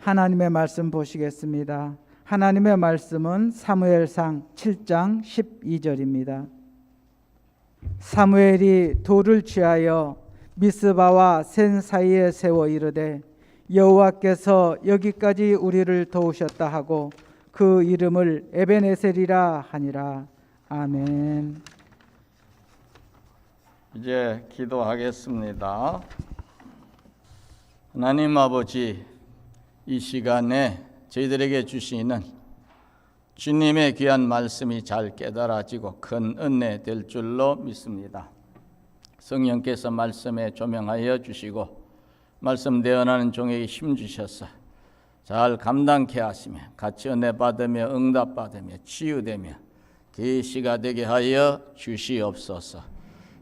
하나님의 말씀 보시겠습니다. 하나님의 말씀은 사무엘상 7장 12절입니다. 사무엘이 돌을 취하여 미스바와 센 사이에 세워 이르되 여호와께서 여기까지 우리를 도우셨다 하고 그 이름을 에벤에셀이라 하니라. 아멘. 이제 기도하겠습니다. 하나님 아버지, 이 시간에 저희들에게 주시는 주님의 귀한 말씀이 잘 깨달아지고 큰 은혜 될 줄로 믿습니다. 성령께서 말씀에 조명하여 주시고 말씀 대언하는 종에게 힘 주셔서 잘 감당케 하시며 같이 은혜 받으며 응답 받으며 치유되며 계시가 되게 하여 주시옵소서.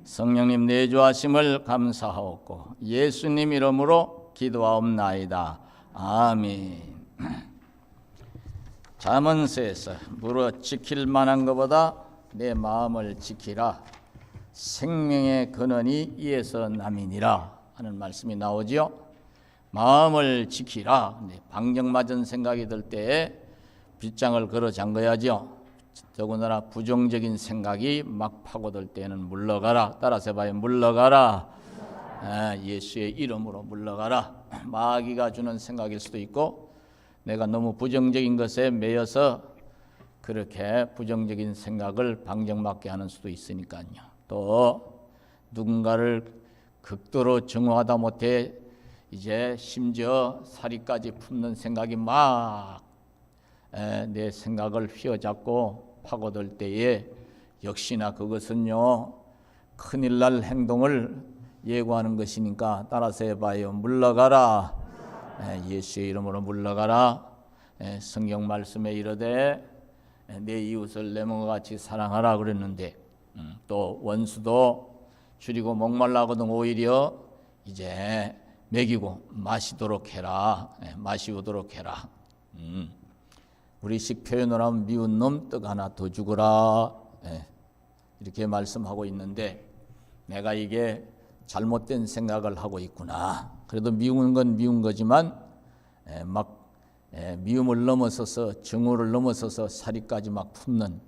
성령님 내주하심을 감사하옵고 예수님 이름으로 기도하옵나이다. 아멘. 잠언서에서 무릇 지킬 만한 것보다 내 마음을 지키라. 생명의 근원이 이에서 남이니라 하는 말씀이 나오지요. 마음을 지키라. 방정맞은 생각이 들 때에 빗장을 걸어 잠가야죠. 더군다나 부정적인 생각이 막 파고들 때는 물러가라. 따라서 해봐요. 물러가라. 예수의 이름으로 물러가라. 마귀가 주는 생각일 수도 있고 내가 너무 부정적인 것에 매여서 그렇게 부정적인 생각을 방정맞게 하는 수도 있으니까요. 또 누군가를 극도로 정오하다 못해 이제 심지어 살이까지 품는 생각이 막 내 생각을 휘어잡고 파고들 때에 역시나 그것은요 큰일 날 행동을 예고하는 것이니까 따라서 해봐요. 물러가라. 예수의 이름으로 물러가라. 성경 말씀에 이르되 내 이웃을 내 몸과 같이 사랑하라 그랬는데 또 원수도 줄이고 목말라거든 오히려 이제 먹이고 마시도록 해라. 마시우도록 해라. 우리식 표현을 하면 미운 놈 떡 하나 더 주거라. 이렇게 말씀하고 있는데 내가 이게 잘못된 생각을 하고 있구나. 그래도 미운 건 미운 거지만 미움을 넘어서서 정오를 넘어서서 살이까지 막 품는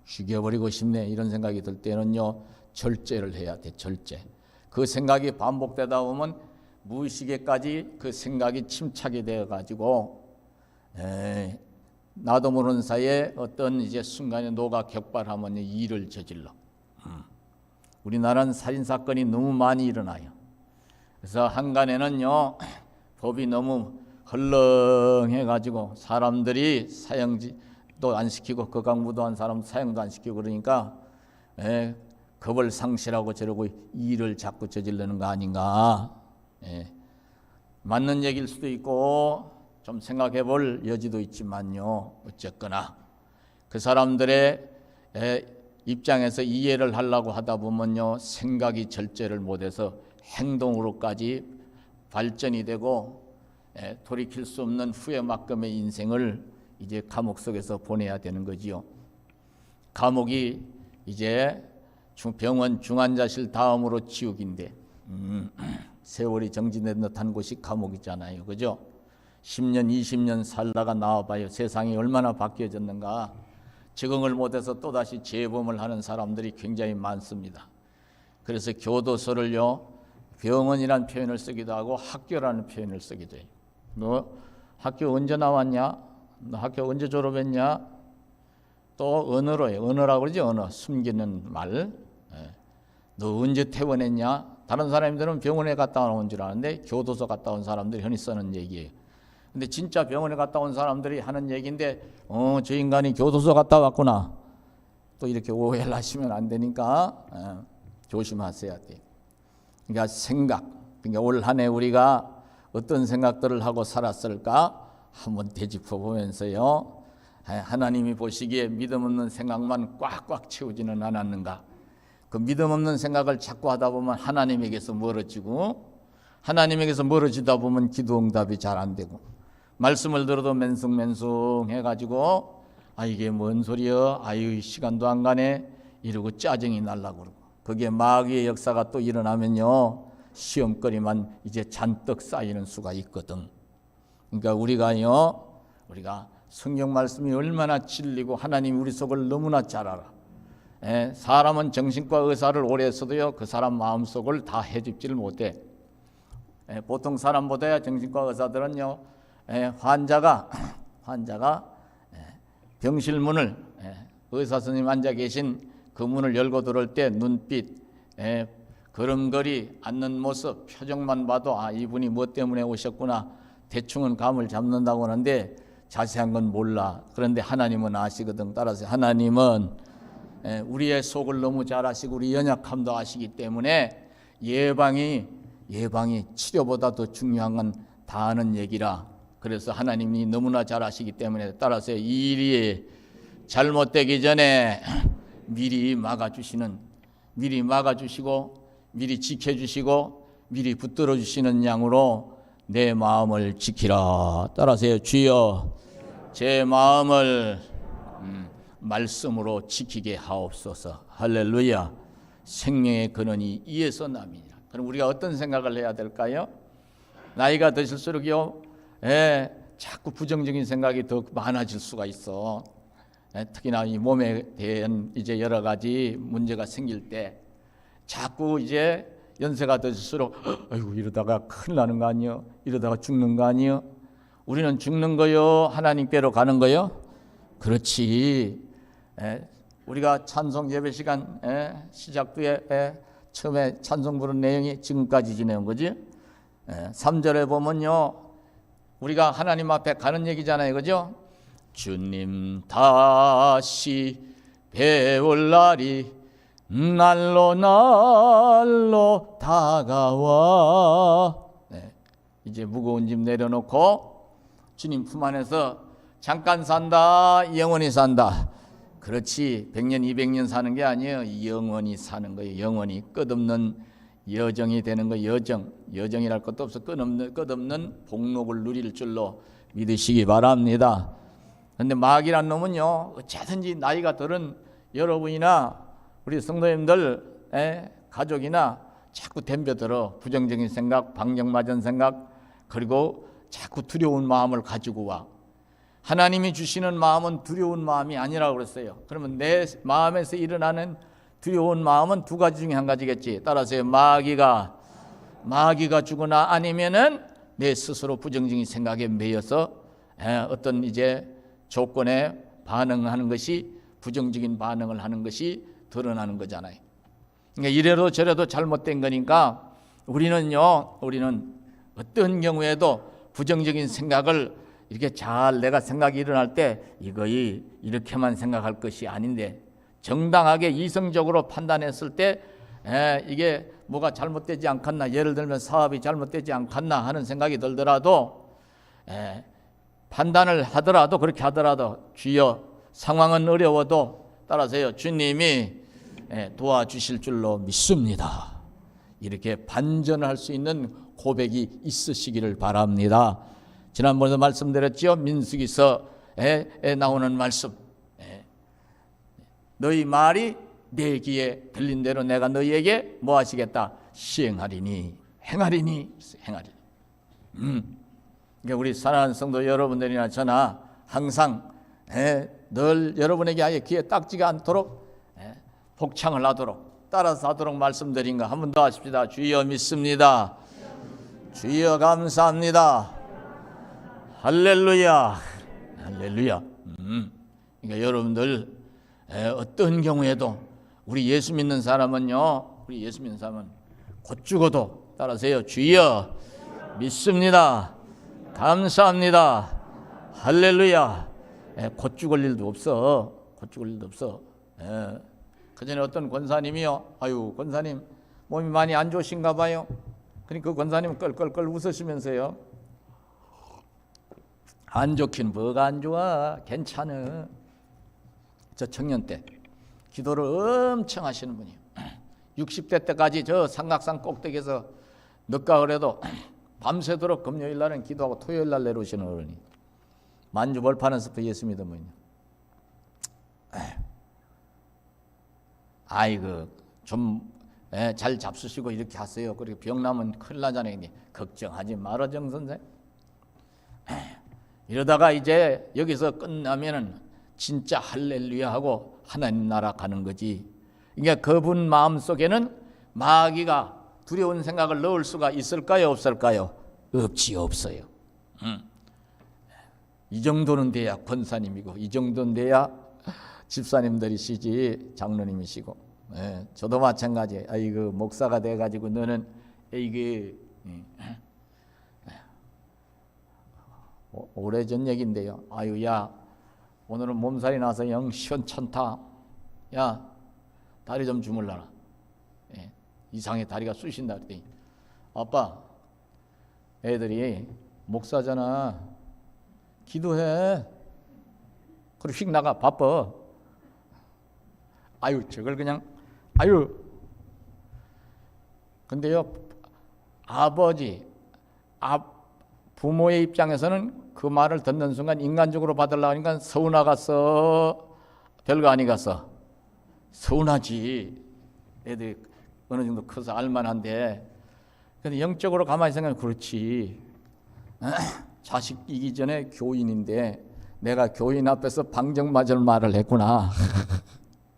죽여버리고 싶네 이런 생각이 들 때는요 절제를 해야 돼. 절제. 그 생각이 반복되다 보면 무의식에까지 그 생각이 침착이 되어 가지고 나도 모르는 사이에 어떤 이제 순간에 노가 격발하면 일을 저질러. 우리나라는 살인 사건이 너무 많이 일어나요. 그래서 한간에는요 법이 너무 헐렁해 가지고 사람들이 사형도 안 시키고 거강무도한 사람 사형도 안 시키고 그러니까 겁을 상실하고 저러고 일을 자꾸 저지르는 거 아닌가. 맞는 얘기일 수도 있고 좀 생각해 볼 여지도 있지만요. 어쨌거나 그 사람들의 입장에서 이해를 하려고 하다 보면요. 생각이 절제를 못해서 행동으로까지 발전이 되고 돌이킬 수 없는 후회막금의 인생을 이제 감옥 속에서 보내야 되는 거지요. 감옥이 이제 병원 중환자실 다음으로 지옥인데 세월이 정지된 듯한 곳이 감옥이잖아요. 그죠? 10년 20년 살다가 나와봐요. 세상이 얼마나 바뀌어졌는가. 적응을 못해서 또다시 재범을 하는 사람들이 굉장히 많습니다. 그래서 교도소를요 병원이라는 표현을 쓰기도 하고 학교라는 표현을 쓰기도 해요. 너 학교 언제 나왔냐? 너 학교 언제 졸업했냐? 또 언어로 해요. 언어라고 그러지. 언어. 숨기는 말. 너 언제 퇴원했냐? 다른 사람들은 병원에 갔다 온 줄 아는데 교도소 갔다 온 사람들이 흔히 쓰는 얘기예요. 근데 진짜 병원에 갔다 온 사람들이 하는 얘기인데 저 인간이 교도소 갔다 왔구나. 또 이렇게 오해를 하시면 안 되니까 조심하셔야 돼요. 그러니까 생각. 그러니까 올 한 해 우리가 어떤 생각들을 하고 살았을까 한번 되짚어 보면서요. 하나님이 보시기에 믿음 없는 생각만 꽉꽉 채우지는 않았는가. 그 믿음 없는 생각을 자꾸 하다 보면 하나님에게서 멀어지고 하나님에게서 멀어지다 보면 기도 응답이 잘 안 되고 말씀을 들어도 맨숭맨숭 해가지고 이게 뭔 소리여? 아유 시간도 안 가네 이러고 짜증이 날라고 그러고 거기에 마귀의 역사가 또 일어나면요 시험거리만 이제 잔뜩 쌓이는 수가 있거든. 그러니까 우리가 성경 말씀이 얼마나 진리고 하나님이 우리 속을 너무나 잘 알아. 사람은 정신과 의사를 오래 써도요 그 사람 마음속을 다 헤집지를 못해. 보통 사람보다야 정신과 의사들은요 환자가 병실 문을 의사 선생님 앉아 계신 그 문을 열고 들어올 때 눈빛, 걸음걸이, 앉는 모습, 표정만 봐도 이분이 뭐 때문에 오셨구나 대충은 감을 잡는다고 하는데 자세한 건 몰라. 그런데 하나님은 아시거든. 따라서 하나님은 우리의 속을 너무 잘 아시고 우리 연약함도 아시기 때문에 예방이 치료보다 더 중요한 건 다 아는 얘기라. 그래서 하나님이 너무나 잘 아시기 때문에 따라서 이 일이 잘못되기 전에 미리 막아주시고 미리 지켜주시고 미리 붙들어 주시는 양으로 내 마음을 지키라. 따라서요. 주여 제 마음을 말씀으로 지키게 하옵소서. 할렐루야. 생명의 근원이 이에서 남이니라. 그럼 우리가 어떤 생각을 해야 될까요? 나이가 드실수록요 자꾸 부정적인 생각이 더 많아질 수가 있어. 특히나 이 몸에 대한 이제 여러 가지 문제가 생길 때 자꾸 이제 연세가 드실수록 아이고 이러다가 큰일 나는 거 아니요? 이러다가 죽는 거 아니요? 우리는 죽는 거요? 하나님께로 가는 거요? 그렇지. 우리가 찬송 예배 시간 시작 후에 처음에 찬송 부른 내용이 지금까지 지내온 거지. 3절에 보면요 우리가 하나님 앞에 가는 얘기잖아요, 그죠? 주님 다시 배울 날이 날로 다가와. 이제 무거운 짐 내려놓고 주님 품 안에서 잠깐 산다, 영원히 산다. 그렇지. 100년 200년 사는 게 아니에요. 영원히 사는 거예요. 영원히 끝없는 여정이 되는 거. 여정이랄 것도 없어. 끝없는 복록을 누릴 줄로 믿으시기 바랍니다. 그런데 마귀란 놈은요 어쨌든지 나이가 들은 여러분이나 우리 성도님들 가족이나 자꾸 덤벼들어 부정적인 생각, 방정맞은 생각, 그리고 자꾸 두려운 마음을 가지고 와. 하나님이 주시는 마음은 두려운 마음이 아니라고 그랬어요. 그러면 내 마음에서 일어나는 두려운 마음은 두 가지 중에 한 가지겠지. 따라서 마귀가 주거나 아니면은 내 스스로 부정적인 생각에 매여서 어떤 이제 조건에 반응하는 것이, 부정적인 반응을 하는 것이 드러나는 거잖아요. 그러니까 이래도 저래도 잘못된 거니까 우리는 어떤 경우에도 부정적인 생각을 이렇게 잘 내가 생각이 일어날 때 이거이 이렇게만 생각할 것이 아닌데 정당하게 이성적으로 판단했을 때 이게 뭐가 잘못되지 않겠나, 예를 들면 사업이 잘못되지 않겠나 하는 생각이 들더라도 판단을 하더라도 그렇게 하더라도 주여 상황은 어려워도 따라서요 주님이 도와주실 줄로 믿습니다. 이렇게 반전을 할 수 있는 고백이 있으시기를 바랍니다. 지난번에도 말씀드렸죠. 민수기서에 나오는 말씀, 너희 말이 내 귀에 들린 대로 내가 너희에게 뭐 하시겠다? 시행하리니, 행하리니. 그러니까 우리 사랑하는 성도 여러분들이나 저나 항상 늘 여러분에게 아예 귀에 딱지가 않도록 복창을 하도록, 따라서 하도록 말씀드린 거 한 번 더 하십시다. 주여 믿습니다. 주여 감사합니다. 할렐루야. 할렐루야. 그러니까 여러분들 어떤 경우에도 우리 예수 믿는 사람은요, 곧 죽어도 따라서요 주여 믿습니다. 감사합니다. 할렐루야. 곧 죽을 일도 없어. 그전에 어떤 권사님이요, 아유 권사님 몸이 많이 안 좋으신가 봐요. 그러니까 그 권사님 껄껄껄 웃으시면서요, 안 좋긴 뭐가 안 좋아, 괜찮아. 저 청년 때 기도를 엄청 하시는 분이에요. 60대 때까지 저 삼각산 꼭대기에서 늦가 그래도 밤새도록 금요일 날은 기도하고 토요일 날 내려오시는 어른이, 만주 벌판에서 예수 믿은 분이요. 아이고 좀 잘 잡수시고 이렇게 하세요. 그리고 병 나면 큰일 나잖아요. 걱정하지 말아 정 선생. 이러다가 이제 여기서 끝나면은 진짜 할렐루야 하고 하나님 나라 가는 거지. 그러니까 그분 마음속에는 마귀가 두려운 생각을 넣을 수가 있을까요, 없을까요? 없어요. 이 정도는 돼야 권사님이고, 이 정도는 돼야 집사님들이시지 장로님이시고. 예, 저도 마찬가지예요. 아이고 목사가 돼가지고 너는 이게 오래전 얘기인데요. 아유 야 오늘은 몸살이 나서 영 시원찮다. 야 다리 좀 주물러라. 예, 이상해 다리가 쑤신다 그랬더니 아빠 애들이 목사잖아. 기도해. 그리고 휙 나가 바빠. 아유 저걸 그냥 아유. 근데요 아버지 부모의 입장에서는 그 말을 듣는 순간 인간적으로 받으려고 하니까 서운하겠어. 별거 아니겠어. 서운하지. 애들이 어느 정도 커서 알만한데. 근데 영적으로 가만히 생각하면 그렇지. 자식이기 전에 교인인데 내가 교인 앞에서 방정맞을 말을 했구나.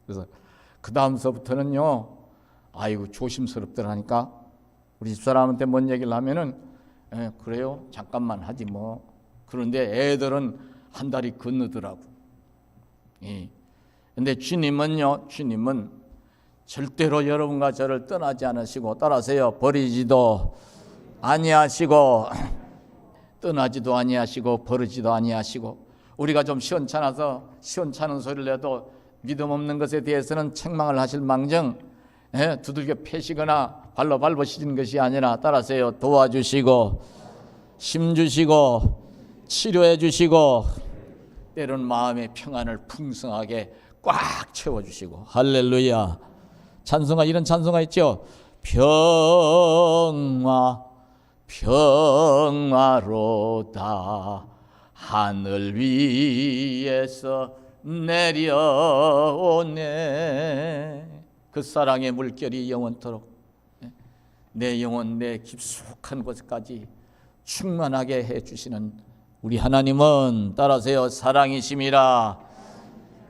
그래서 그 다음서부터는요. 아이고 조심스럽더라니까. 우리 집사람한테 뭔 얘기를 하면은 그래요? 잠깐만 하지 뭐. 그런데 애들은 한 달이 건너더라고. 근데 주님은요. 주님은 절대로 여러분과 저를 떠나지 않으시고 따라서요. 버리지도 아니하시고 떠나지도 아니하시고 버리지도 아니하시고 우리가 좀 시원찮아서 시원찮은 소리를 내도 믿음 없는 것에 대해서는 책망을 하실 망정 두들겨 패시거나 발로 밟으시는 것이 아니라 따라서요. 도와주시고 힘주시고 치료해 주시고 때로는 마음의 평안을 풍성하게 꽉 채워주시고 할렐루야. 찬송가 이런 찬송가 있죠. 평화로다 하늘 위에서 내려오네. 그 사랑의 물결이 영원토록 내 영혼 내 깊숙한 곳까지 충만하게 해주시는 우리 하나님은 따라서요. 사랑이심이라.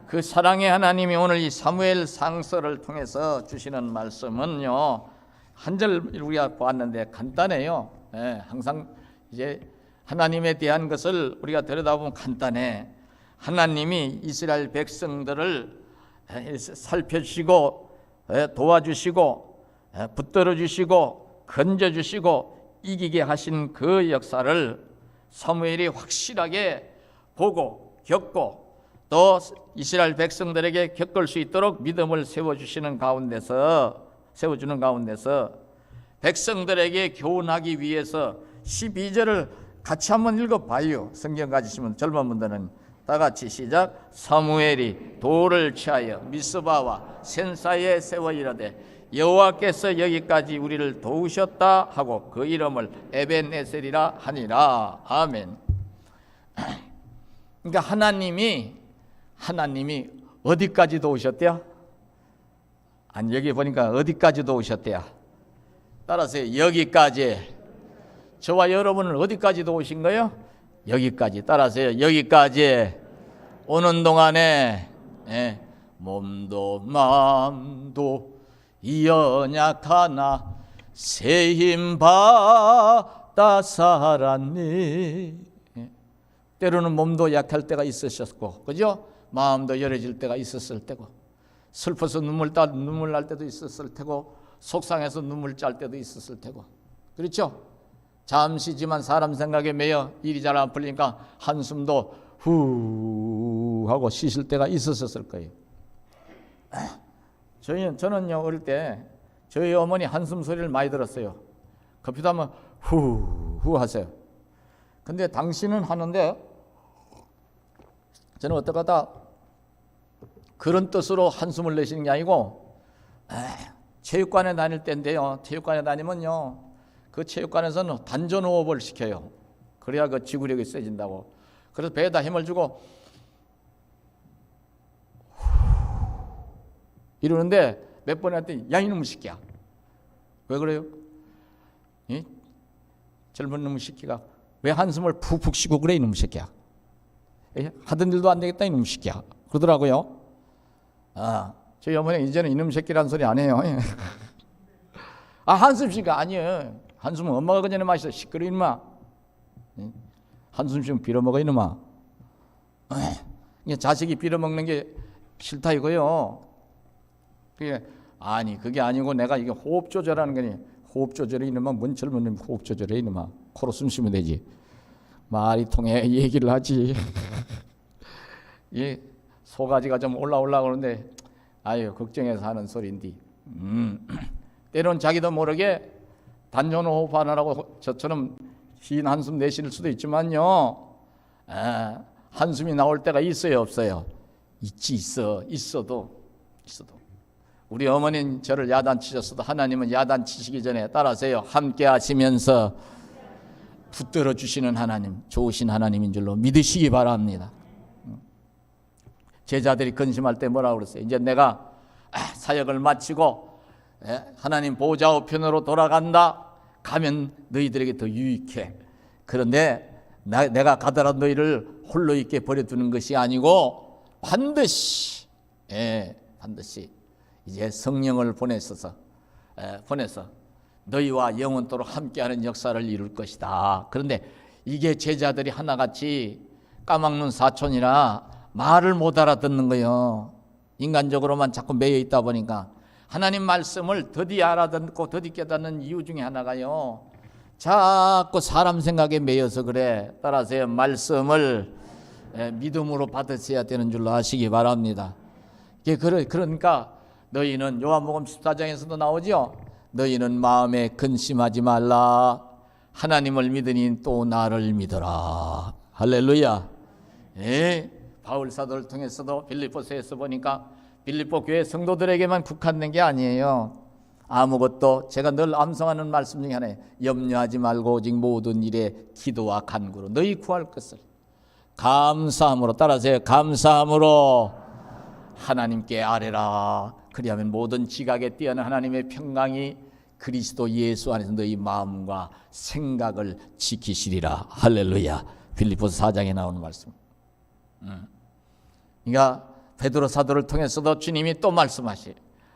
그 사랑의 하나님이 오늘 이 사무엘 상서를 통해서 주시는 말씀은요. 한 절 우리가 보았는데 간단해요. 항상 이제 하나님에 대한 것을 우리가 들여다보면 간단해. 하나님이 이스라엘 백성들을 살펴주시고 도와주시고 붙들어 주시고 건져 주시고 이기게 하신 그 역사를 사무엘이 확실하게 보고 겪고 또 이스라엘 백성들에게 겪을 수 있도록 믿음을 세워주는 가운데서 백성들에게 교훈하기 위해서 12절을 같이 한번 읽어봐요. 성경 가지시면 젊은 분들은 다 같이 시작. 사무엘이 돌을 취하여 미스바와 센 사이에 세워 이르되 여호와께서 여기까지 우리를 도우셨다 하고 그 이름을 에벤에셀이라 하니라. 아멘. 그러니까 하나님이 어디까지 도우셨대요? 아니 여기 보니까 어디까지 도우셨대요? 따라서 여기까지. 저와 여러분을 어디까지 도우신 거예요? 여기까지. 따라서요. 여기까지 오는 동안에 몸도 마음도 연약하나 새 힘 받아 살았니. 때로는 몸도 약할 때가 있으셨고 그죠? 마음도 열어질 때가 있었을 때고 슬퍼서 눈물 날 때도 있었을 테고 속상해서 눈물 짤 때도 있었을 테고 그렇죠? 잠시지만 사람 생각에 매여 일이 잘 안 풀리니까 한숨도 후 하고 쉬실 때가 있었을 거예요. 저는요 어릴 때 저희 어머니 한숨 소리를 많이 들었어요. 급히도 하면 후 하세요. 근데 당신은 하는데 저는 어떡하다 그런 뜻으로 한숨을 내시는 게 아니고 체육관에 다닐 때인데요. 체육관에 다니면요 그 체육관에서는 단전 호흡을 시켜요. 그래야 그 지구력이 세진다고. 그래서 배에다 힘을 주고 이러는데 몇 번 했더니 야 이놈의 새끼야. 왜 그래요? 젊은 놈의 새끼가 왜 한숨을 푹푹 쉬고 그래 이놈의 새끼야. 하던 일도 안 되겠다 이놈 새끼야 그러더라고요. 저희 어머니 이제는 이놈 새끼라는 소리 안 해요. 한숨 쉬니까 아니에요. 한숨은 엄마가 그전에 마셔. 시끄러 이놈아. 한숨 쉬면 빌어먹어 이놈아. 자식이 빌어먹는 게 싫다 이거요. 그게 아니고 내가 이게 호흡 조절하는 거니. 호흡 조절해 이놈아. 뭔 젊은 놈 호흡 조절해 이놈아. 코로 숨 쉬면 되지. 말이 통해 얘기를 하지. 이 소가지가 좀 올라오려고 그러는데 걱정해서 하는 소리인데 때론 자기도 모르게 단전 호흡 하느라고 저처럼 긴 한숨 내쉴 수도 있지만요. 한숨이 나올 때가 있어요 없어요? 있어도 우리 어머니는 저를 야단치셨어도 하나님은 야단치시기 전에 따라서요 함께 하시면서 붙들어 주시는 하나님, 좋으신 하나님인 줄로 믿으시기 바랍니다. 제자들이 근심할 때 뭐라고 그랬어요? 이제 내가 사역을 마치고 하나님 보좌 우편으로 돌아간다. 가면 너희들에게 더 유익해. 그런데 내가 가더라도 너희를 홀로 있게 버려두는 것이 아니고 반드시 이제 성령을 보내서 너희와 영원토록 함께하는 역사를 이룰 것이다. 그런데 이게 제자들이 하나같이 까막눈 사촌이라 말을 못 알아듣는 거예요. 인간적으로만 자꾸 매여 있다 보니까 하나님 말씀을 더디 알아듣고 더디 깨닫는 이유 중에 하나가요, 자꾸 사람 생각에 매여서 그래. 따라서 말씀을 믿음으로 받으셔야 되는 줄로 아시기 바랍니다. 그러니까 너희는 요한복음 14장에서도 나오죠. 너희는 마음에 근심하지 말라. 하나님을 믿으니 또 나를 믿어라. 할렐루야. 바울 사도를 통해서도 빌립보서에서 보니까 빌립보 교회 성도들에게만 국한된 게 아니에요. 아무것도 제가 늘 암송하는 말씀 중에 하나예요. 염려하지 말고 오직 모든 일에 기도와 간구로 너희 구할 것을 감사함으로, 따라서요, 감사함으로 하나님께 아뢰라. 그리하면 모든 지각에 뛰어난 하나님의 평강이 그리스도 예수 안에서 너희 마음과 생각을 지키시리라. 할렐루야. 빌립보서 4장에 나오는 말씀. 그러니까 베드로 사도를 통해서도 주님이 또 말씀하시,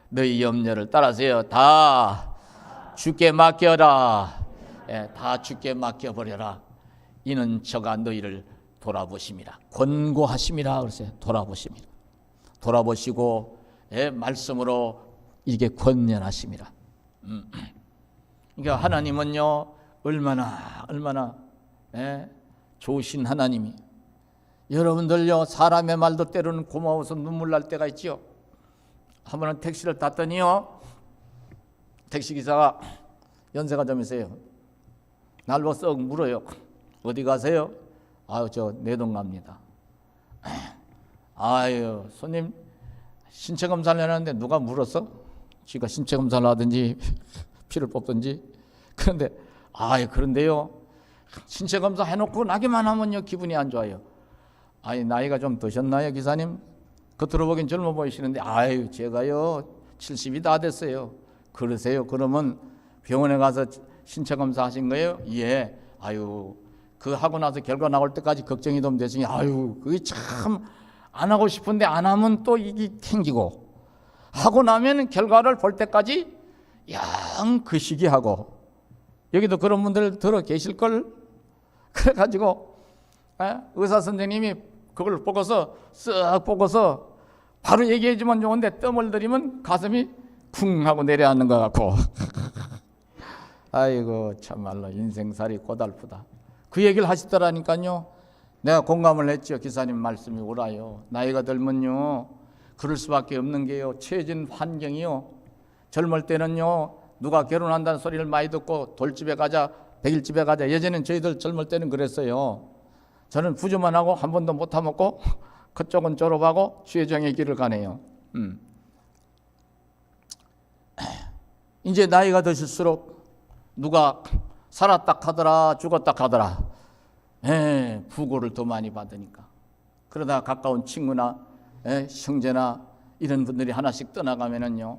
너희 염려를, 따라서요, 다 주께 맡겨라. 다 주께 맡겨버려라. 이는 저가 너희를 돌아보심이라. 권고하심이라. 그러세요. 돌아보심이라. 돌아보시고 말씀으로 이게 권면하심이라. 그러니까 하나님은요 얼마나 좋으신 하나님이, 여러분들요 사람의 말도 때로는 고마워서 눈물 날 때가 있죠. 한 번은 택시를 탔더니요 택시기사가 연세가 좀 있어요. 날 보고 썩 물어요. 어디 가세요? 저 내동 갑니다. 손님 신체 검사를 해놨는데 누가 물었어? 지가 신체 검사를 하든지 피를 뽑든지. 그런데 그런데요 신체 검사 해놓고 나기만 하면요 기분이 안 좋아요. 나이가 좀 드셨나요 기사님? 겉으로 보긴 젊어 보이시는데 제가요 70이 다 됐어요. 그러세요? 그러면 병원에 가서 신체 검사 하신 거예요? 예. 그 하고 나서 결과 나올 때까지 걱정이 좀 되시니 그게 참 안 하고 싶은데 안 하면 또 이게 캥기고, 하고 나면 결과를 볼 때까지 영 그 시기하고, 여기도 그런 분들 들어 계실걸. 그래가지고 의사 선생님이 그걸 보고서 쓱 보고서 바로 얘기해주면 좋은데 뜸을 들이면 가슴이 쿵 하고 내려앉는 것 같고 참말로 인생살이 고달프다. 그 얘기를 하시더라니까요. 내가 공감을 했죠. 기사님 말씀이 옳아요. 나이가 들면요 그럴 수밖에 없는 게요, 처해진 환경이요. 젊을 때는요 누가 결혼한다는 소리를 많이 듣고 돌집에 가자, 백일집에 가자. 예전엔 저희들 젊을 때는 그랬어요. 저는 부주만 하고 한 번도 못 타먹고 그쪽은 졸업하고 주회장의 길을 가네요. 이제 나이가 드실수록 누가 살았다 하더라 죽었다 하더라 부고를 더 많이 받으니까, 그러다 가까운 친구나 형제나 이런 분들이 하나씩 떠나가면은요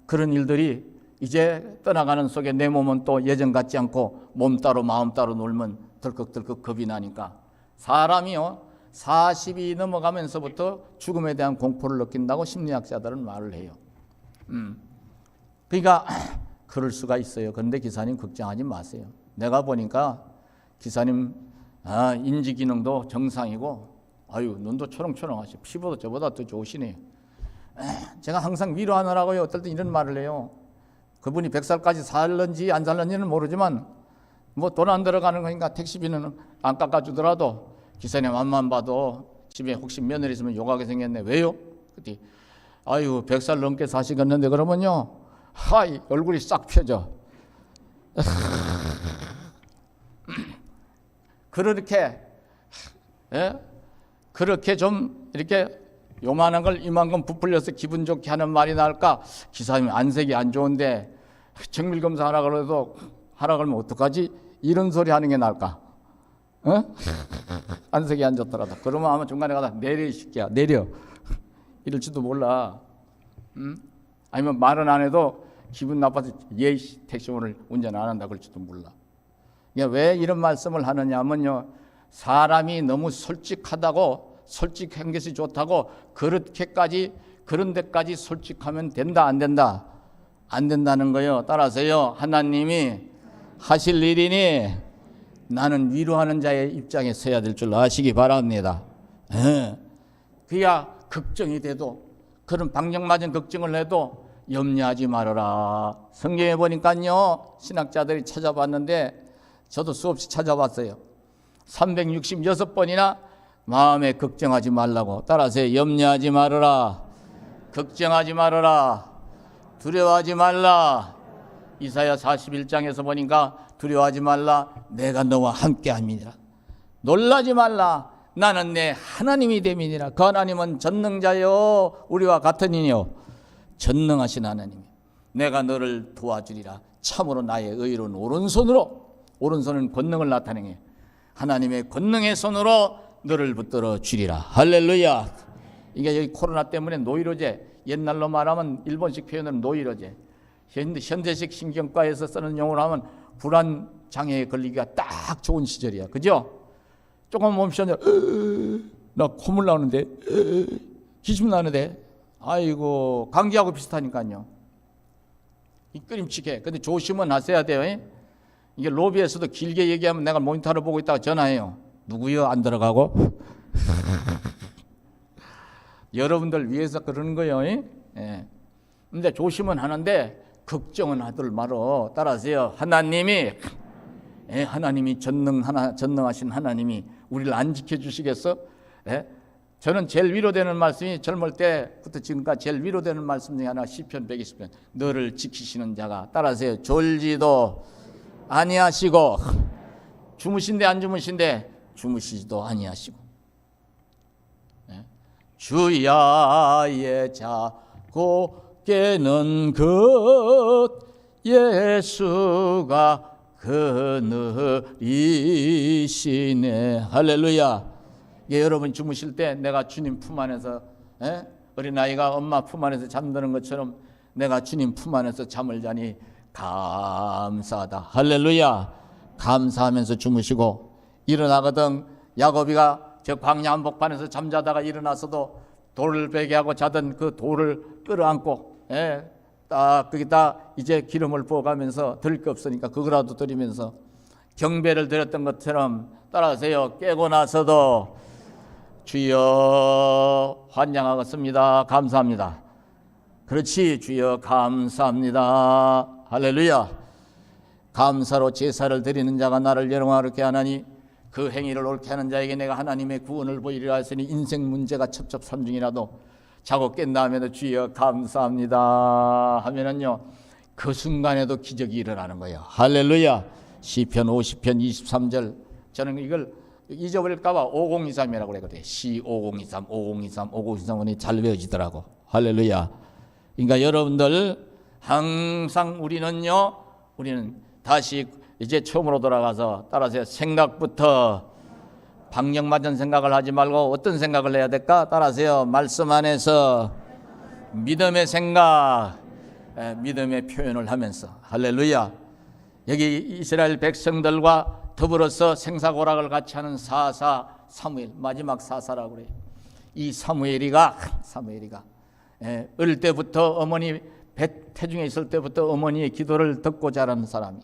그런 일들이 이제 떠나가는 속에 내 몸은 또 예전 같지 않고 몸 따로 마음 따로 놀면 덜컥덜컥 겁이 나니까 사람이요 40이 넘어가면서부터 죽음에 대한 공포를 느낀다고 심리학자들은 말을 해요. 그러니까 그럴 수가 있어요. 그런데 기사님 걱정하지 마세요. 내가 보니까 기사님 인지 기능도 정상이고 눈도 초롱초롱하시고 피부도 저보다 더 좋으시네요. 제가 항상 위로하느라고요. 어떨 때 이런 말을 해요. 그분이 100살까지 살는지 안 살는지는 모르지만 뭐 돈 안 들어가는 거니까 택시비는 안 깎아주더라도 기사님 앞만 봐도 집에 혹시 며느리 있으면 욕하게 생겼네. 왜요? 그때 100살 넘게 사시겠는데 그러면요, 얼굴이 싹 펴져. 그렇게 좀 이렇게 요만한 걸 이만큼 부풀려서 기분 좋게 하는 말이 나을까? 기사님 안색이 안 좋은데 정밀검사 하라 그러면 어떡하지? 이런 소리 하는 게 나을까? 안색이 안 좋더라도. 그러면 아마 중간에 가다 내려 이 새끼야 내려 이럴지도 몰라. 아니면 말은 안 해도 기분 나빠서 택시 오늘 운전 안 한다 그럴지도 몰라. 왜 이런 말씀을 하느냐면요, 사람이 너무 솔직하다고, 솔직한 것이 좋다고 그런 데까지 솔직하면 된다 안 된다? 안 된다는 거요. 따라서요, 하나님이 하실 일이니 나는 위로하는 자의 입장에 서야 될 줄 아시기 바랍니다. 그야 걱정이 돼도, 그런 방정맞은 걱정을 해도 염려하지 말아라. 성경에 보니까요, 신학자들이 찾아봤는데 저도 수없이 찾아봤어요. 366번이나 마음에 걱정하지 말라고. 따라서 염려하지 말아라, 걱정하지 말아라, 두려워하지 말라. 이사야 41장에서 보니까 두려워하지 말라, 내가 너와 함께함이니라. 놀라지 말라, 나는 내 하나님이 됨이니라. 그 하나님은 전능자요 우리와 같으니요 전능하신 하나님, 내가 너를 도와주리라. 참으로 나의 의로운 오른손은 권능을 나타내게 하나님의 권능의 손으로 너를 붙들어 주리라. 할렐루야. 이게 여기 코로나 때문에 노이로제, 옛날로 말하면 일본식 표현으로 노이로제, 현대식 신경과에서 쓰는 용어로 하면 불안 장애에 걸리기가 딱 좋은 시절이야. 그죠? 조금 몸 시원해, 나 콧물 나오는데, 기침 나는데, 아이고, 감기하고 비슷하니까요. 이 끄림칙해. 근데 조심은 하셔야 돼요. 이게 로비에서도 길게 얘기하면 내가 모니터를 보고 있다가 전화해요. 누구요? 안 들어가고? 여러분들 위해서 그러는 거예요. 근데 조심은 하는데 걱정은 하들 말어. 따라서요, 하나님이 전능하신 하나님이 우리를 안 지켜주시겠어? 저는 제일 위로되는 말씀이 젊을 때부터 지금까지 제일 위로되는 말씀 중에 하나, 시편 120편. 너를 지키시는 자가. 따라서요, 졸지도 아니하시고, 주무신데 안 주무신데 주무시지도 아니하시고, 주야의 자고 깨는 것 예수가 그늘이시네. 할렐루야. 여러분 주무실 때 내가 주님 품 안에서, 어린아이가 엄마 품 안에서 잠드는 것처럼 내가 주님 품 안에서 잠을 자니 감사하다. 할렐루야. 감사하면서 주무시고, 일어나거든 야곱이가 저 광야 한복판에서 잠자다가 일어나서도 돌을 베게 하고 자던 그 돌을 끌어안고, 딱 거기다 이제 기름을 부어가면서 드릴 게 없으니까 그거라도 드리면서 경배를 드렸던 것처럼, 따라서요, 깨고 나서도 주여 환영하겠습니다, 감사합니다. 그렇지, 주여 감사합니다. 할렐루야. 감사로 제사를 드리는 자가 나를 영화롭게 하나니 그 행위를 옳게 하는 자에게 내가 하나님의 구원을 보이리라 했으니, 인생 문제가 첩첩산중이라도 자고 깬 다음에도 주여 감사합니다 하면은요, 그 순간에도 기적이 일어나는 거예요. 할렐루야. 시편 50편 23절, 저는 이걸 잊어버릴까 봐 5023이라고 그랬거든요. 시 5023, 5023, 5023이 잘 외워지더라고. 할렐루야. 그러니까 여러분들 항상 우리는 다시 이제 처음으로 돌아가서, 따라서 생각부터 방정맞은 생각을 하지 말고 어떤 생각을 해야 될까? 따라서요, 말씀 안에서 믿음의 생각, 믿음의 표현을 하면서. 할렐루야. 여기 이스라엘 백성들과 더불어서 생사고락을 같이 하는 사사 사무엘, 마지막 사사라고 그래요. 이 사무엘이가 어릴 때부터 어머니 태중에 있을 때부터 어머니의 기도를 듣고 자란 사람이,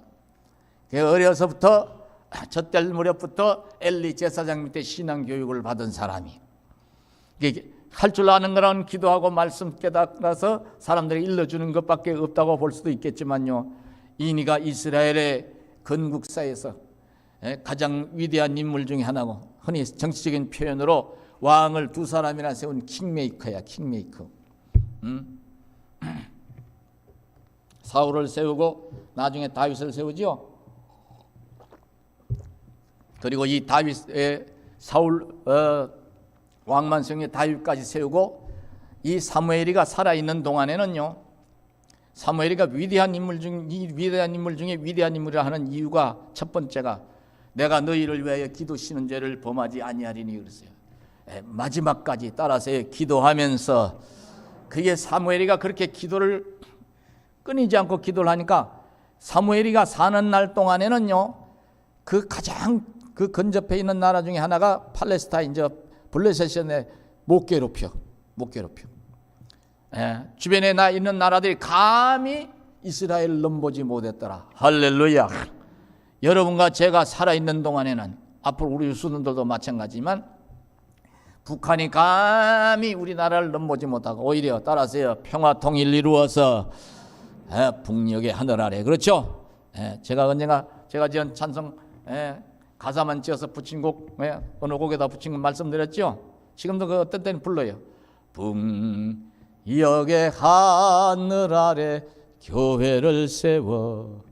어려서부터 젖될 무렵부터 엘리 제사장 밑에 신앙 교육을 받은 사람이, 할 줄 아는 거는 기도하고 말씀 깨달아서 사람들이 일러주는 것밖에 없다고 볼 수도 있겠지만요, 이니가 이스라엘의 건국사에서 가장 위대한 인물 중에 하나고, 흔히 정치적인 표현으로 왕을 두 사람이나 세운 킹메이커야, 킹메이커. 사울을 세우고 나중에 다윗을 세우죠. 그리고 이 다윗의 사울 왕만 세운 다윗까지 세우고, 이 사무엘이가 살아있는 동안에는요, 사무엘이가 위대한 인물 중에 위대한 인물이라 하는 이유가, 첫 번째가 내가 너희를 위하여 기도시는 죄를 범하지 아니하리니 그랬어요. 마지막까지 따라서 기도하면서, 그게 사무엘이가 그렇게 기도를 끊이지 않고 기도를 하니까, 사무엘이가 사는 날 동안에는요, 그 가장 근접해 있는 나라 중에 하나가 팔레스타인, 블레셋이었는데 못 괴롭혀. 주변에 있는 나라들이 감히 이스라엘을 넘보지 못했더라. 할렐루야. 여러분과 제가 살아있는 동안에는, 앞으로 우리 유수들도 마찬가지지만, 북한이 감히 우리나라를 넘보지 못하고 오히려 따라서요, 평화 통일 이루어서 북녘의 하늘 아래, 그렇죠? 제가 언젠가 제가 지은 찬송 가사만 지어서 붙인 곡, 어느 곡에다 붙인 거 말씀드렸죠? 지금도 그 어떤 때는 불러요. 북녘의 하늘 아래 교회를 세워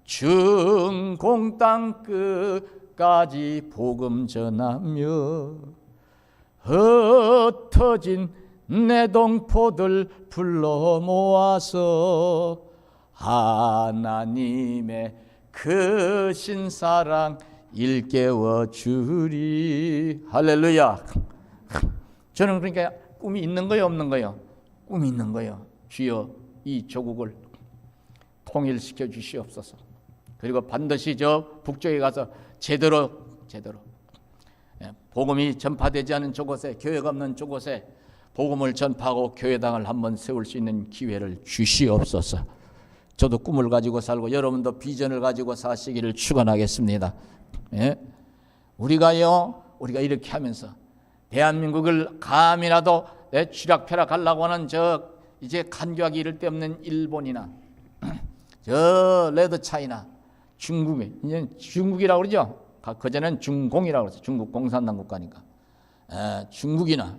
중공 땅 끝까지 복음 전하며 흩어진 내 동포들 불러 모아서 하나님의 크신 사랑 일깨워 주리. 할렐루야. 저는 그러니까 꿈이 있는 거예요, 없는 거예요? 꿈이 있는 거예요. 주여, 이 조국을 통일시켜 주시옵소서. 그리고 반드시 저 북쪽에 가서 제대로 복음이 전파되지 않은 저곳에, 교회가 없는 저곳에 복음을 전파하고 교회당을 한번 세울 수 있는 기회를 주시옵소서. 저도 꿈을 가지고 살고 여러분도 비전을 가지고 사시기를 축원하겠습니다. 우리가 이렇게 하면서 대한민국을 감이라도 쥐락펴락하려고 하는 이제 간교하기 이를 데 없는 일본이나 저 레드 차이나 중국이, 이제 중국이라고 그러죠. 그전에는 중공이라고 그랬어요. 중국 공산당 국가니까. 중국이나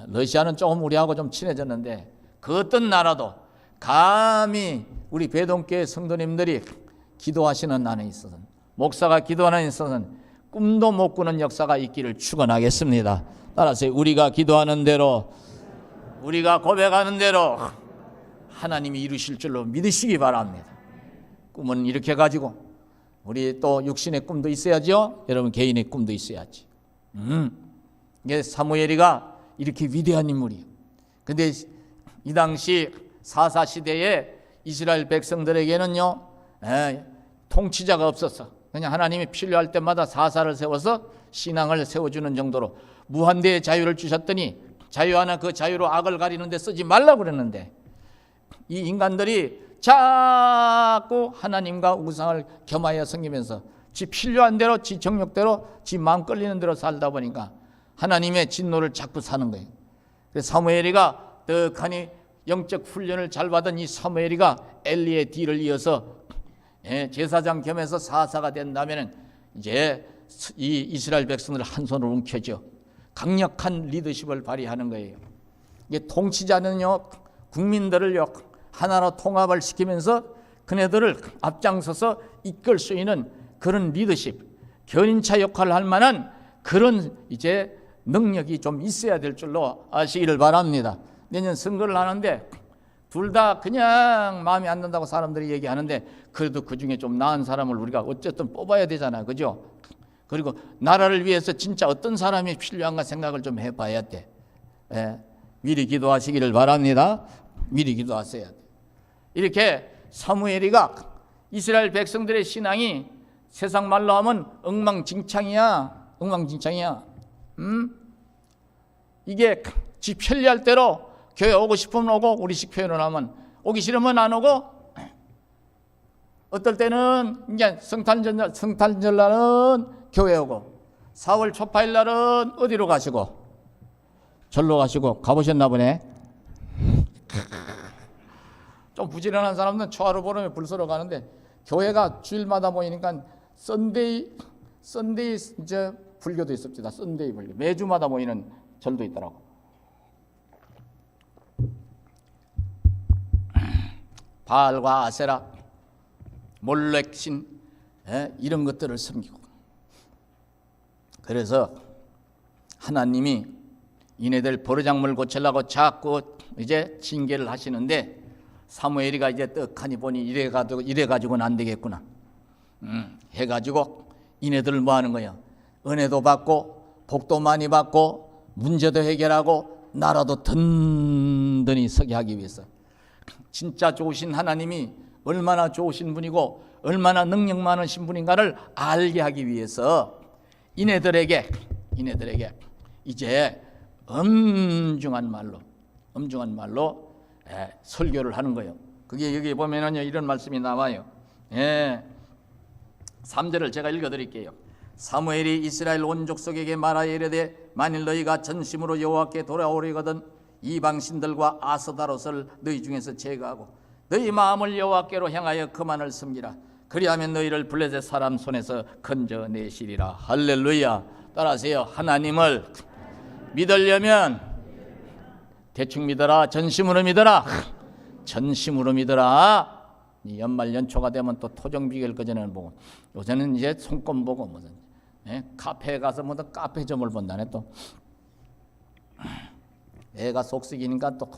러시아는 조금 우리하고 좀 친해졌는데, 그 어떤 나라도 감히 우리 배동교회 성도님들이 기도하시는 안에 있어서는, 목사가 기도하는 데 있어서는 꿈도 못 꾸는 역사가 있기를 축원하겠습니다. 따라서 우리가 기도하는 대로, 우리가 고백하는 대로 하나님이 이루실 줄로 믿으시기 바랍니다. 꿈은 이렇게 가지고, 우리 또 육신의 꿈도 있어야죠. 여러분 개인의 꿈도 있어야지. 이게 사무엘이가 이렇게 위대한 인물이에요. 근데 이 당시 사사 시대에 이스라엘 백성들에게는요, 통치자가 없었어. 그냥 하나님이 필요할 때마다 사사를 세워서 신앙을 세워주는 정도로 무한대의 자유를 주셨더니, 자유하나 그 자유로 악을 가리는 데 쓰지 말라고 그랬는데, 이 인간들이 자꾸 하나님과 우상을 겸하여 섬기면서 지 필요한 대로, 지 정욕대로, 지 마음 끌리는 대로 살다 보니까 하나님의 진노를 자꾸 사는 거예요. 그래서 사무엘이가 떡하니 영적 훈련을 잘 받은 이 사무엘이가 엘리의 뒤를 이어서 제사장 겸해서 사사가 된다면 이제 이 이스라엘 백성을 한 손으로 움켜쥐어 강력한 리더십을 발휘하는 거예요. 이게 통치자는요, 국민들을요 하나로 통합을 시키면서 그네들을 앞장서서 이끌 수 있는 그런 리더십, 견인차 역할을 할 만한 그런 이제 능력이 좀 있어야 될 줄로 아시기를 바랍니다. 내년 선거를 하는데 둘 다 그냥 마음에 안 든다고 사람들이 얘기하는데, 그래도 그 중에 좀 나은 사람을 우리가 어쨌든 뽑아야 되잖아, 그죠? 그리고 나라를 위해서 진짜 어떤 사람이 필요한가 생각을 좀 해봐야 돼. 미리 기도하시기를 바랍니다. 미리 기도하셔야 돼. 이렇게 사무엘이가 이스라엘 백성들의 신앙이 세상 말로 하면 엉망진창이야. 엉망진창이야. 이게 지 편리할 대로 교회 오고 싶으면 오고, 우리식 표현을 하면 오기 싫으면 안 오고, 어떨 때는 이제 성탄절 날은 교회 오고, 4월 초파일 날은 어디로 가시고, 절로 가시고. 가보셨나 보네. 좀 부지런한 사람들은 초하루 보름에 불서러 가는데, 교회가 주일마다 모이니까 썬데이 이제 불교도 있습니다. 썬데이 불교. 매주마다 모이는 절도 있더라고. 바알과 아세라, 몰렉신, 이런 것들을 섬기고. 그래서 하나님이 이네들 버르장물 고치려고 자꾸 이제 징계를 하시는데, 사무엘이가 이제 떡하니 보니 이래가지고는 안 되겠구나. 해가지고 이네들을 뭐 하는 거야? 은혜도 받고 복도 많이 받고 문제도 해결하고 나라도 든든히 서게 하기 위해서, 진짜 좋으신 하나님이 얼마나 좋으신 분이고 얼마나 능력 많으신 분인가를 알게 하기 위해서 이네들에게 이제 엄중한 말로 설교를 하는 거예요. 그게 여기 보면은요, 이런 말씀이 나와요. 3절을 제가 읽어드릴게요. 사무엘이 이스라엘 온 족속에게 말하여 이르되, 만일 너희가 전심으로 여호와께 돌아오려거든 이방 신들과 아스다롯을 너희 중에서 제거하고 너희 마음을 여호와께로 향하여 그만을 섬기라. 그리하면 너희를 블레셋 사람 손에서 건져내시리라. 할렐루야. 따라하세요. 하나님을 믿으려면 대충 믿어라, 전심으로 믿어라. 전심으로 믿어라. 연말 연초가 되면 또 토정 비결 그전에는 보고, 요새는 이제 손금 보고 무슨 카페에 가서 무슨 카페점을 본다네. 또 애가 속썩이니까 또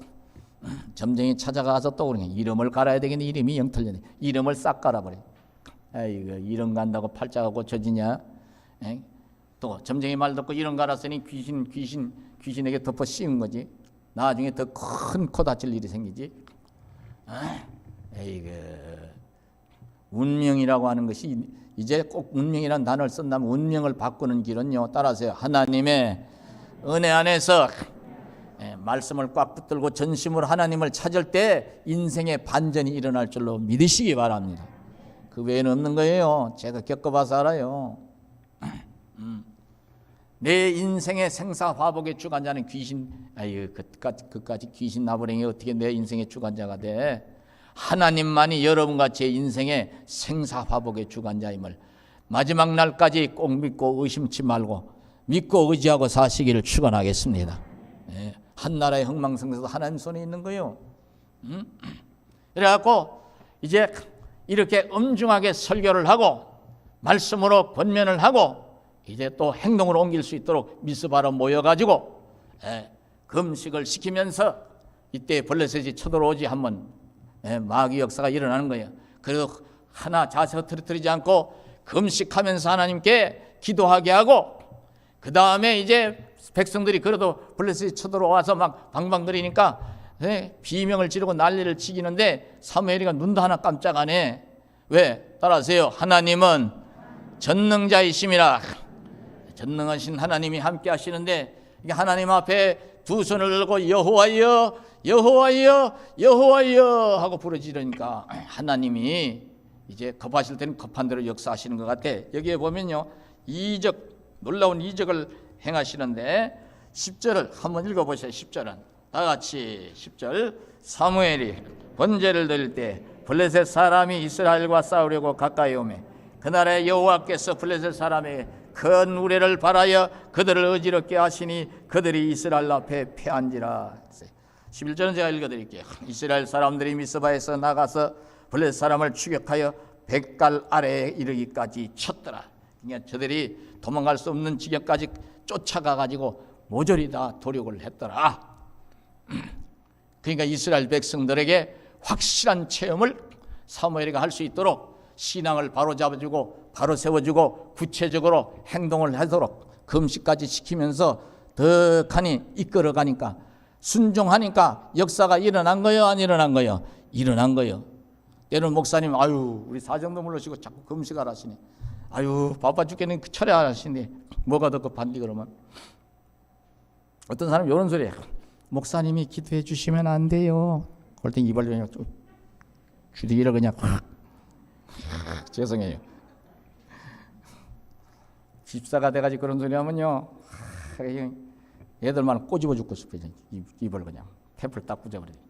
점쟁이 찾아가서 또 그러냐, 이름을 갈아야 되겠네. 이름이 영 틀렸네. 이름을 싹 갈아버려. 아이고, 이름 간다고 팔자가 고쳐지냐? 또 점쟁이 말 듣고 이름 갈았으니 귀신에게 덮어 씌운 거지. 나중에 더 큰 코 다칠 일이 생기지. 에이그, 운명이라고 하는 것이, 이제 꼭 운명이라는 단어를 쓴다면 운명을 바꾸는 길은요, 따라하세요. 하나님의 은혜 안에서 말씀을 꽉 붙들고 전심으로 하나님을 찾을 때 인생의 반전이 일어날 줄로 믿으시기 바랍니다. 그 외에는 없는 거예요. 제가 겪어봐서 알아요. 내 인생의 생사화복의 주관자는 귀신, 아유, 그까지 귀신 나부랭이 어떻게 내 인생의 주관자가 돼? 하나님만이 여러분과 제 인생의 생사화복의 주관자임을 마지막 날까지 꼭 믿고 의심치 말고 믿고 의지하고 사시기를 축원하겠습니다. 한 나라의 흥망성쇠도 하나님 손에 있는 거예요. 그래갖고 이제 이렇게 엄중하게 설교를 하고 말씀으로 권면을 하고 이제 또 행동으로 옮길 수 있도록 미스바로 모여가지고 금식을 시키면서 이때 블레셋이 쳐들어오지 한번 마귀 역사가 일어나는 거예요. 그래도 하나 자세 흐트러뜨리지 않고 금식하면서 하나님께 기도하게 하고, 그 다음에 이제 백성들이 그래도 블레셋이 쳐들어와서 막 방방거리니까 비명을 지르고 난리를 치기는데 사무엘이가 눈도 하나 깜짝 안 해. 왜? 따라하세요. 하나님은 전능자이심이라. 전능하신 하나님이 함께 하시는데, 하나님 앞에 두 손을 들고 여호와여 여호와여 여호와여 하고 부르짖으니까 하나님이 이제 급하실 때는 급한 대로 역사하시는 것 같아. 여기에 보면요, 놀라운 이적을 행하시는데 10절을 한번 읽어보세요. 10절은 다 같이 10절. 사무엘이 번제를 드릴 때 블레셋 사람이 이스라엘과 싸우려고 가까이 오매 그날에 여호와께서 블레셋 사람에게 큰 우레를 발하여 그들을 어지럽게 하시니 그들이 이스라엘 앞에 패한지라. 11절은 제가 읽어드릴게요. 이스라엘 사람들이 미스바에서 나가서 블레셋 사람을 추격하여 백갈 아래에 이르기까지 쳤더라. 그러니까 저들이 도망갈 수 없는 지경까지 쫓아가가지고 모조리 다 도륙을 했더라. 그러니까 이스라엘 백성들에게 확실한 체험을 사무엘이가 할 수 있도록 신앙을 바로 잡아주고 바로 세워주고 구체적으로 행동을 하도록 금식까지 시키면서 더 칸이 이끌어가니까, 순종하니까 역사가 일어난 거예요, 안 일어난 거예요? 일어난 거예요. 때로는 목사님, 아유 우리 사정도 물러시고 자꾸 금식을 하시네. 아유 바빠 죽겠는 그 철야 하시니 뭐가 더 급한디 그러면 어떤 사람 이런 소리야. 목사님이 기도해 주시면 안 돼요. 그럴 땐 이발 그냥 주둥이를 그냥 죄송해요. 집사가 돼가지고 그런 소리 하면요 얘들만 꼬집어 죽고 싶어요. 입을 그냥 탭을 딱 부숴버려요.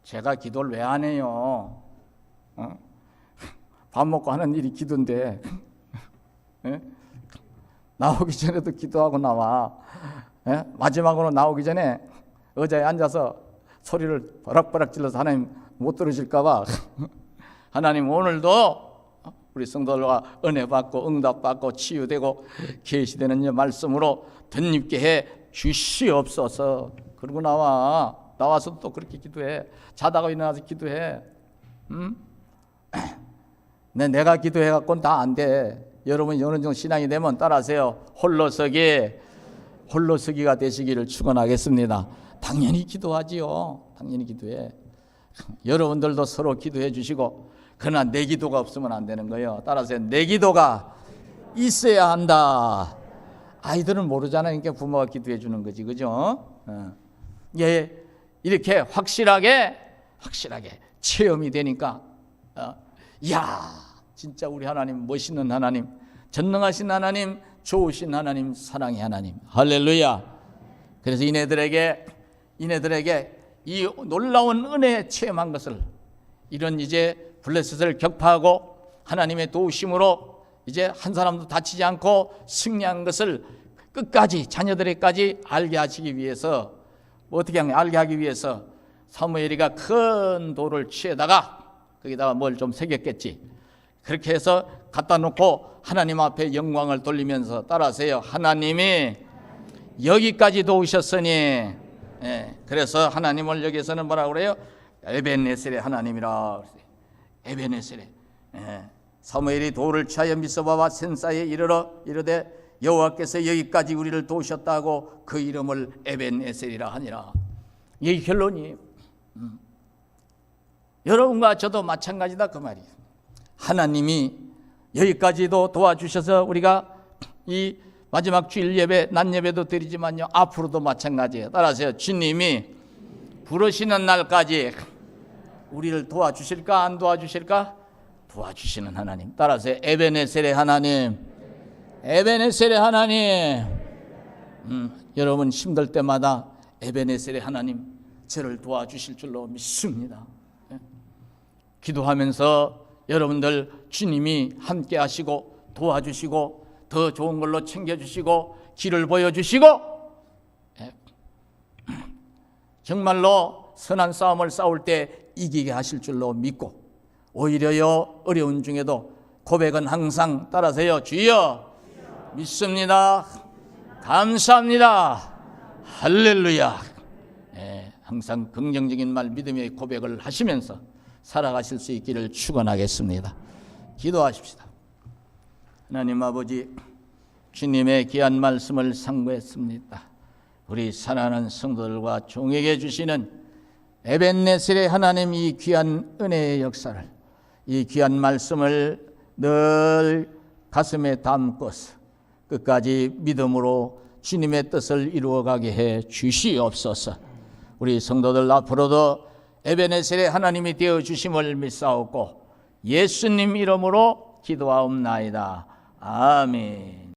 제가 기도를 왜 안 해요? 밥 먹고 하는 일이 기도인데 나오기 전에도 기도하고 나와. 마지막으로 나오기 전에 의자에 앉아서 소리를 버럭버럭 질러서 하나님 못 들으실까 봐 하나님 오늘도 우리 성도들과 은혜 받고 응답 받고 치유되고 계시되는 말씀으로 덧입게 해 주시옵소서. 그러고 나와서 또 그렇게 기도해. 자다가 일어나서 기도해. 내가 기도해 갖고는 다 안 돼. 여러분이 어느 정도 신앙이 되면 따라하세요. 홀로서기가 되시기를 축원하겠습니다. 당연히 기도하지요. 당연히 기도해. 여러분들도 서로 기도해 주시고, 그러나 내 기도가 없으면 안 되는 거예요. 따라서 내 기도가 있어야 한다. 아이들은 모르잖아요. 그러니까 부모가 기도해 주는 거지, 그죠? 예, 이렇게 확실하게 체험이 되니까, 이야, 진짜 우리 하나님 멋있는 하나님, 전능하신 하나님, 좋으신 하나님, 사랑의 하나님, 할렐루야. 그래서 이네들에게 이 놀라운 은혜에 체험한 것을, 이런 이제 블레셋을 격파하고 하나님의 도우심으로 이제 한 사람도 다치지 않고 승리한 것을 끝까지 자녀들에게까지 알게 하시기 위해서, 어떻게 알게 하기 위해서 사무엘이가 큰 돌을 취해다가 거기다가 뭘 좀 새겼겠지. 그렇게 해서 갖다 놓고 하나님 앞에 영광을 돌리면서, 따라하세요. 하나님이 여기까지 도우셨으니, 그래서 하나님을 여기서는 뭐라고 그래요? 에벤네셀의 하나님이라. 에벤네셀의. 사무엘이 돌을 취하여 미스바와 센사에 이르되 여호와께서 여기까지 우리를 도우셨다고 그 이름을 에벤네셀이라 하니라. 이 결론이 여러분과 저도 마찬가지다 그 말이에요. 하나님이 여기까지도 도와주셔서 우리가 이 마지막 주일 예배, 낮 예배도 드리지만요, 앞으로도 마찬가지예요. 따라서요, 주님이 부르시는 날까지 우리를 도와주실까 안 도와주실까? 도와주시는 하나님. 따라서 에베네셀의 하나님, 에베네셀의 하나님. 여러분 힘들 때마다 에베네셀의 하나님 저를 도와주실 줄로 믿습니다. 기도하면서 여러분들 주님이 함께 하시고 도와주시고 더 좋은 걸로 챙겨주시고 길을 보여주시고, 정말로 선한 싸움을 싸울 때 이기게 하실 줄로 믿고, 오히려요 어려운 중에도 고백은 항상 따라서요, 주여 믿습니다, 감사합니다, 할렐루야. 항상 긍정적인 말, 믿음의 고백을 하시면서 살아가실 수 있기를 축원하겠습니다. 기도하십시다. 하나님 아버지, 주님의 귀한 말씀을 상고했습니다. 우리 사랑하는 성도들과 종에게 주시는 에벤네셀의 하나님, 이 귀한 은혜의 역사를, 이 귀한 말씀을 늘 가슴에 담고서 끝까지 믿음으로 주님의 뜻을 이루어가게 해 주시옵소서. 우리 성도들 앞으로도 에벤네셀의 하나님이 되어 주심을 믿사옵고 예수님 이름으로 기도하옵나이다. 아멘.